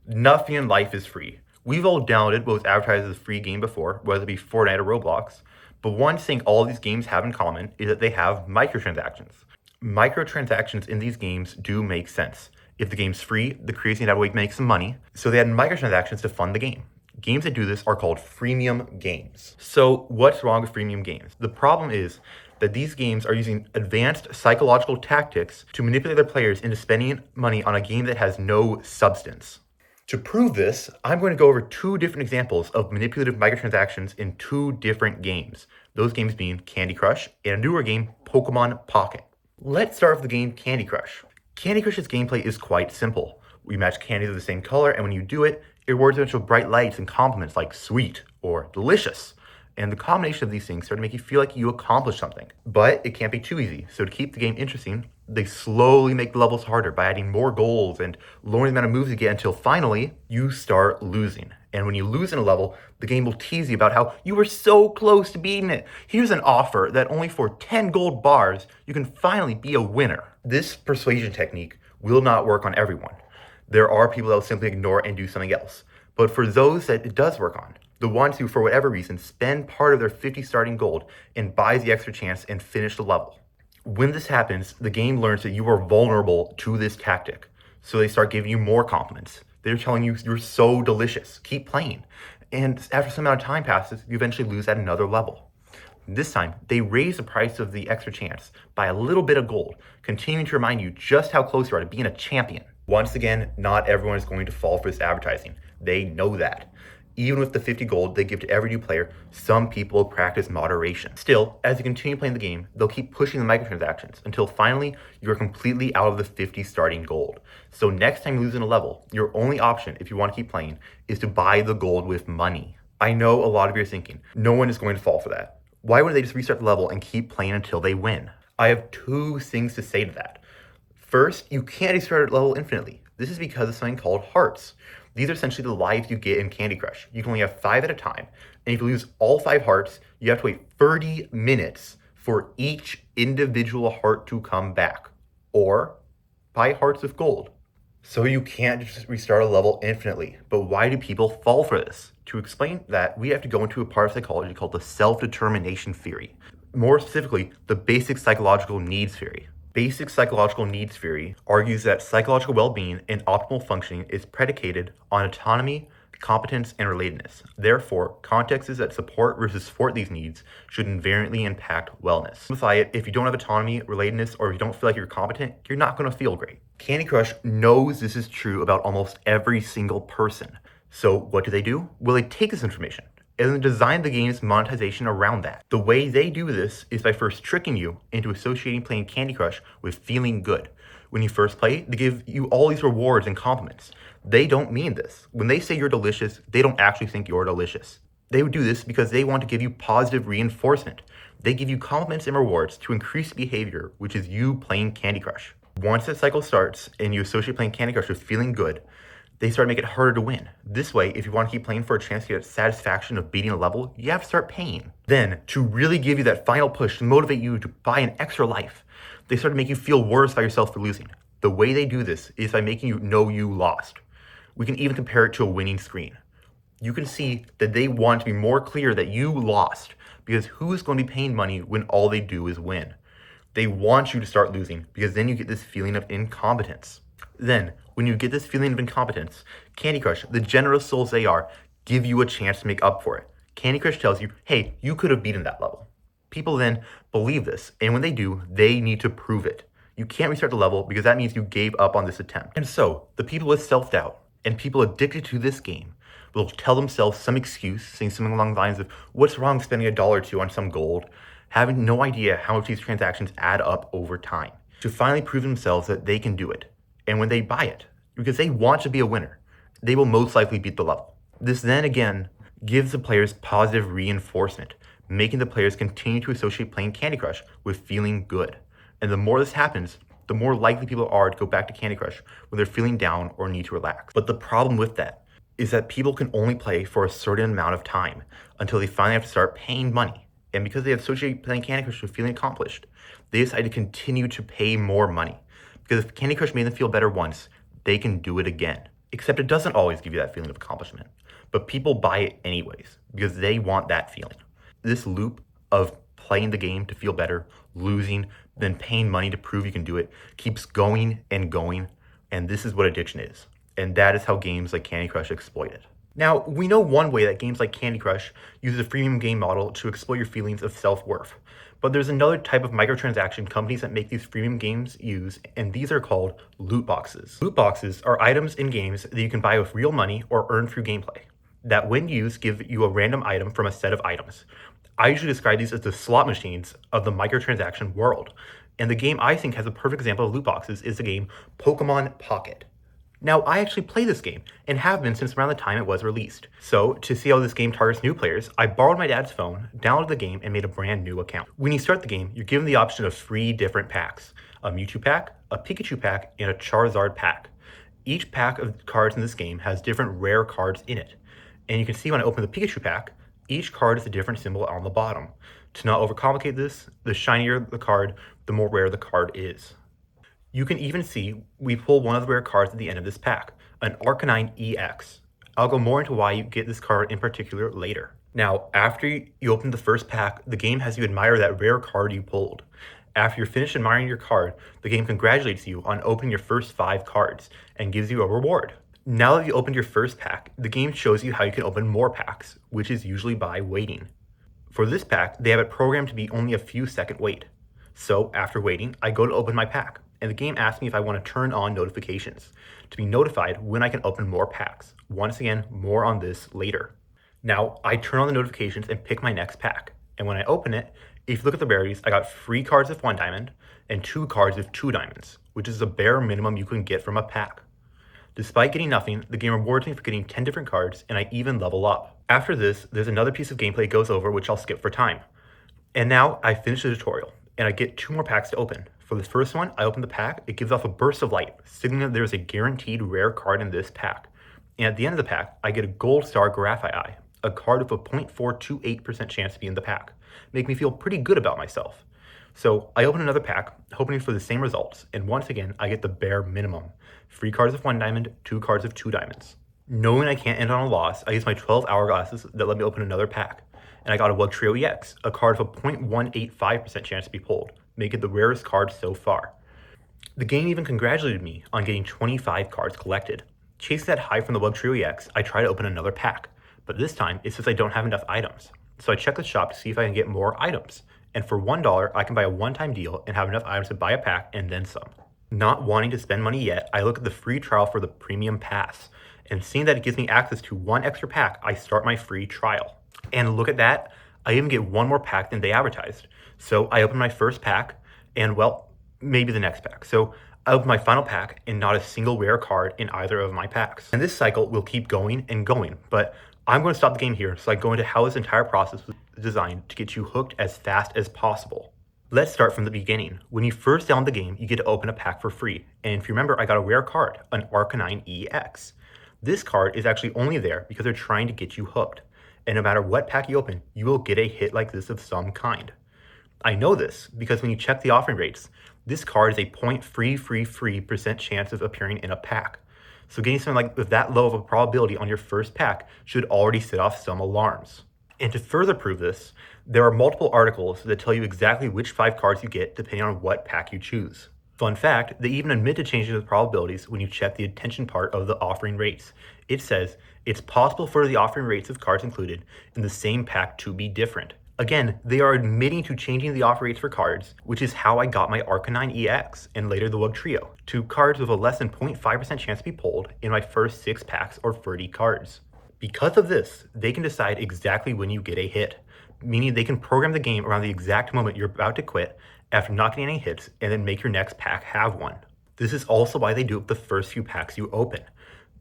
Nothing in life is free. We've all downloaded what was advertised as a free game before, whether it be Fortnite or Roblox, but one thing all these games have in common is that they have microtransactions. Microtransactions in these games do make sense. If the game's free, the creators need to have a way to make some money, so they add microtransactions to fund the game. Games that do this are called freemium games. So what's wrong with freemium games? The problem is that these games are using advanced psychological tactics to manipulate their players into spending money on a game that has no substance. To prove this, I'm going to go over two different examples of manipulative microtransactions in two different games. Those games being Candy Crush and a newer game, Pokemon Pocket. Let's start with the game Candy Crush. Candy Crush's gameplay is quite simple. We match candies of the same color, and when you do it, it rewards a bunch of bright lights and compliments like sweet or delicious. And the combination of these things start to make you feel like you accomplished something. But it can't be too easy. So to keep the game interesting, they slowly make the levels harder by adding more goals and lowering the amount of moves you get until finally you start losing. And when you lose in a level, the game will tease you about how you were so close to beating it. Here's an offer that only for 10 gold bars, you can finally be a winner. This persuasion technique will not work on everyone. There are people that will simply ignore it and do something else. But for those that it does work on, the ones who, for whatever reason, spend part of their 50 starting gold and buys the extra chance and finish the level. When this happens, the game learns that you are vulnerable to this tactic. So they start giving you more compliments. They're telling you you're so delicious, keep playing. And after some amount of time passes, you eventually lose at another level. This time, they raise the price of the extra chance by a little bit of gold, continuing to remind you just how close you are to being a champion. Once again, not everyone is going to fall for this advertising. They know that. Even with the 50 gold they give to every new player, some people practice moderation. Still, as you continue playing the game, they'll keep pushing the microtransactions until finally you're completely out of the 50 starting gold. So next time you lose in a level, your only option, if you want to keep playing, is to buy the gold with money. I know a lot of you are thinking, no one is going to fall for that. Why wouldn't they just restart the level and keep playing until they win? I have two things to say to that. First, you can't restart a level infinitely. This is because of something called hearts. These are essentially the lives you get in Candy Crush. You can only have 5 at a time, and if you lose all 5 hearts, you have to wait 30 minutes for each individual heart to come back, or buy hearts of gold. So you can't just restart a level infinitely. But why do people fall for this? To explain that, we have to go into a part of psychology called the self-determination theory. More specifically, the basic psychological needs theory. Basic psychological needs theory argues that psychological well-being and optimal functioning is predicated on autonomy, competence, and relatedness. Therefore, contexts that support versus thwart these needs should invariantly impact wellness. Simplify it, if you don't have autonomy, relatedness, or if you don't feel like you're competent, you're not going to feel great. Candy Crush knows this is true about almost every single person. So what do? Well, they take this information and then design the game's monetization around that. The way they do this is by first tricking you into associating playing Candy Crush with feeling good. When you first play, they give you all these rewards and compliments. They don't mean this. When they say you're delicious, they don't actually think you're delicious. They would do this because they want to give you positive reinforcement. They give you compliments and rewards to increase behavior, which is you playing Candy Crush. Once that cycle starts and you associate playing Candy Crush with feeling good, they start to make it harder to win. This way, if you want to keep playing for a chance to get satisfaction of beating a level, you have to start paying. Then, to really give you that final push to motivate you to buy an extra life, they start to make you feel worse about yourself for losing. The way they do this is by making you know you lost. We can even compare it to a winning screen. You can see that they want to be more clear that you lost, because who is going to be paying money when all they do is win? They want you to start losing, because then you get this feeling of incompetence. Then, when you get this feeling of incompetence, Candy Crush, the generous souls they are, give you a chance to make up for it. Candy Crush tells you, hey, you could have beaten that level. People then believe this, and when they do, they need to prove it. You can't restart the level because that means you gave up on this attempt. And so, the people with self-doubt and people addicted to this game will tell themselves some excuse, saying something along the lines of, what's wrong spending $1 or $2 on some gold, having no idea how much these transactions add up over time, to finally prove themselves that they can do it. And when they buy it, because they want to be a winner, they will most likely beat the level. This then again gives the players positive reinforcement, making the players continue to associate playing Candy Crush with feeling good. And the more this happens, the more likely people are to go back to Candy Crush when they're feeling down or need to relax. But the problem with that is that people can only play for a certain amount of time until they finally have to start paying money. And because they associate playing Candy Crush with feeling accomplished, they decide to continue to pay more money. Because if Candy Crush made them feel better once, they can do it again. Except it doesn't always give you that feeling of accomplishment. But people buy it anyways because they want that feeling. This loop of playing the game to feel better, losing, then paying money to prove you can do it keeps going and going. And this is what addiction is. And that is how games like Candy Crush exploit it. Now, we know one way that games like Candy Crush use a freemium game model to exploit your feelings of self-worth. But there's another type of microtransaction companies that make these freemium games use, and these are called loot boxes. Loot boxes are items in games that you can buy with real money or earn through gameplay, that when used give you a random item from a set of items. I usually describe these as the slot machines of the microtransaction world. And the game I think has a perfect example of loot boxes is the game Pokemon Pocket. Now, I actually play this game, and have been since around the time it was released. So, to see how this game targets new players, I borrowed my dad's phone, downloaded the game, and made a brand new account. When you start the game, you're given the option of 3 different packs: a Mewtwo pack, a Pikachu pack, and a Charizard pack. Each pack of cards in this game has different rare cards in it. And you can see when I open the Pikachu pack, each card is a different symbol on the bottom. To not overcomplicate this, the shinier the card, the more rare the card is. You can even see we pull one of the rare cards at the end of this pack, an Arcanine EX. I'll go more into why you get this card in particular later. Now, after you open the first pack, the game has you admire that rare card you pulled. After you're finished admiring your card, the game congratulates you on opening your first 5 cards and gives you a reward. Now that you opened your first pack, the game shows you how you can open more packs, which is usually by waiting. For this pack, they have it programmed to be only a few second wait. So after waiting, I go to open my pack, and the game asks me if I want to turn on notifications to be notified when I can open more packs. Once again, more on this later. Now, I turn on the notifications and pick my next pack. And when I open it, if you look at the rarities, I got 3 cards with 1 diamond and 2 cards with 2 diamonds, which is the bare minimum you can get from a pack. Despite getting nothing, the game rewards me for getting 10 different cards, and I even level up. After this, there's another piece of gameplay it goes over, which I'll skip for time. And now I finish the tutorial, and I get 2 more packs to open. For the first one, I open the pack, it gives off a burst of light, signaling that there's a guaranteed rare card in this pack. And at the end of the pack, I get a Gold Star Graphite Eye, a card with a 0.428% chance to be in the pack. Make me feel pretty good about myself. So I open another pack, hoping for the same results, and once again, I get the bare minimum. 3 cards of 1 diamond, 2 cards of 2 diamonds. Knowing I can't end on a loss, I use my 12 hourglasses that let me open another pack. And I got a Wugtrio EX, a card with a 0.185% chance to be pulled, making it the rarest card so far. The game even congratulated me on getting 25 cards collected. Chasing that high from the Wugtrio EX, I try to open another pack, but this time it says I don't have enough items. So I check the shop to see if I can get more items. And for $1, I can buy a one-time deal and have enough items to buy a pack and then some. Not wanting to spend money yet, I look at the free trial for the Premium Pass, and seeing that it gives me access to 1 extra pack, I start my free trial. And look at that, I even get 1 more pack than they advertised. So I open my first pack, and well, maybe the next pack. So I open my final pack, and not a single rare card in either of my packs. And this cycle will keep going and going, but I'm going to stop the game here so I go into how this entire process was designed to get you hooked as fast as possible. Let's start from the beginning. When you first download the game, you get to open a pack for free. And if you remember, I got a rare card, an Arcanine EX. This card is actually only there because they're trying to get you hooked. And no matter what pack you open, you will get a hit like this of some kind. I know this because when you check the offering rates, this card is a 0.333% chance of appearing in a pack. So getting something like with that low of a probability on your first pack should already set off some alarms. And to further prove this, there are multiple articles that tell you exactly which 5 cards you get depending on what pack you choose. Fun fact, they even admit to changing the probabilities when you check the attention part of the offering rates. It says, it's possible for the offering rates of cards included in the same pack to be different. Again, they are admitting to changing the offer rates for cards, which is how I got my Arcanine EX and later the Wugtrio, to cards with a less than 0.5% chance to be pulled in my first 6 packs or 30 cards. Because of this, they can decide exactly when you get a hit, meaning they can program the game around the exact moment you're about to quit after not getting any hits and then make your next pack have one. This is also why they do it with the first few packs you open.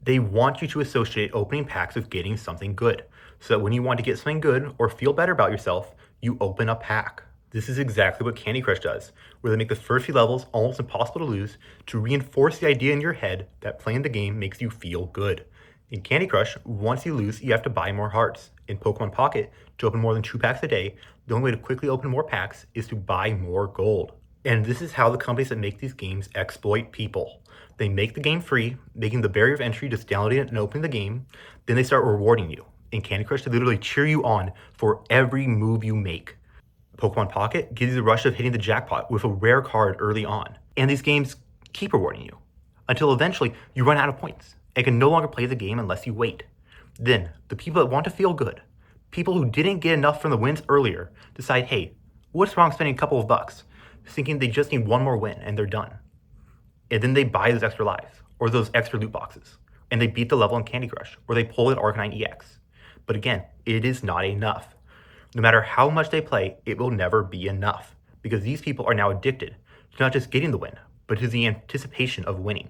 They want you to associate opening packs with getting something good, so that when you want to get something good or feel better about yourself, you open a pack. This is exactly what Candy Crush does, where they make the first few levels almost impossible to lose to reinforce the idea in your head that playing the game makes you feel good. In Candy Crush, once you lose, you have to buy more hearts. In Pokemon Pocket, to open more than 2 packs a day, the only way to quickly open more packs is to buy more gold. And this is how the companies that make these games exploit people. They make the game free, making the barrier of entry just downloading it and opening the game. Then they start rewarding you. In Candy Crush, they literally cheer you on for every move you make. Pokemon Pocket gives you the rush of hitting the jackpot with a rare card early on. And these games keep rewarding you until eventually you run out of points and can no longer play the game unless you wait. Then, the people that want to feel good, people who didn't get enough from the wins earlier, decide, hey, what's wrong spending a couple of bucks, thinking they just need one more win and they're done. And then they buy those extra lives or those extra loot boxes, and they beat the level in Candy Crush, or they pull an Arcanine EX. But again, it is not enough. No matter how much they play, it will never be enough, because these people are now addicted to not just getting the win, but to the anticipation of winning.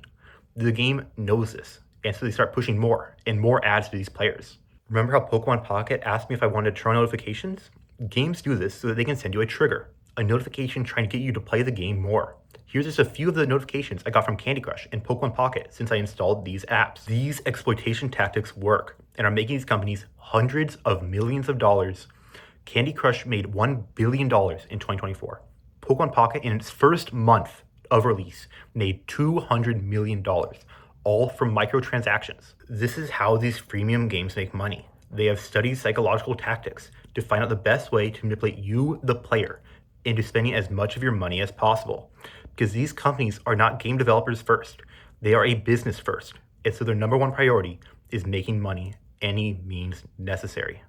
The game knows this, and so they start pushing more and more ads to these players. Remember how Pokemon Pocket asked me if I wanted to turn on notifications? Games do this so that they can send you a trigger, a notification trying to get you to play the game more. Here's just a few of the notifications I got from Candy Crush and Pokemon Pocket since I installed these apps. These exploitation tactics work and are making these companies hundreds of millions of dollars. Candy Crush made $1 billion in 2024. Pokemon Pocket, in its first month of release, made $200 million, all from microtransactions. This is how these freemium games make money. They have studied psychological tactics to find out the best way to manipulate you, the player, into spending as much of your money as possible. Because these companies are not game developers first. They are a business first. And so their number one priority is making money any means necessary.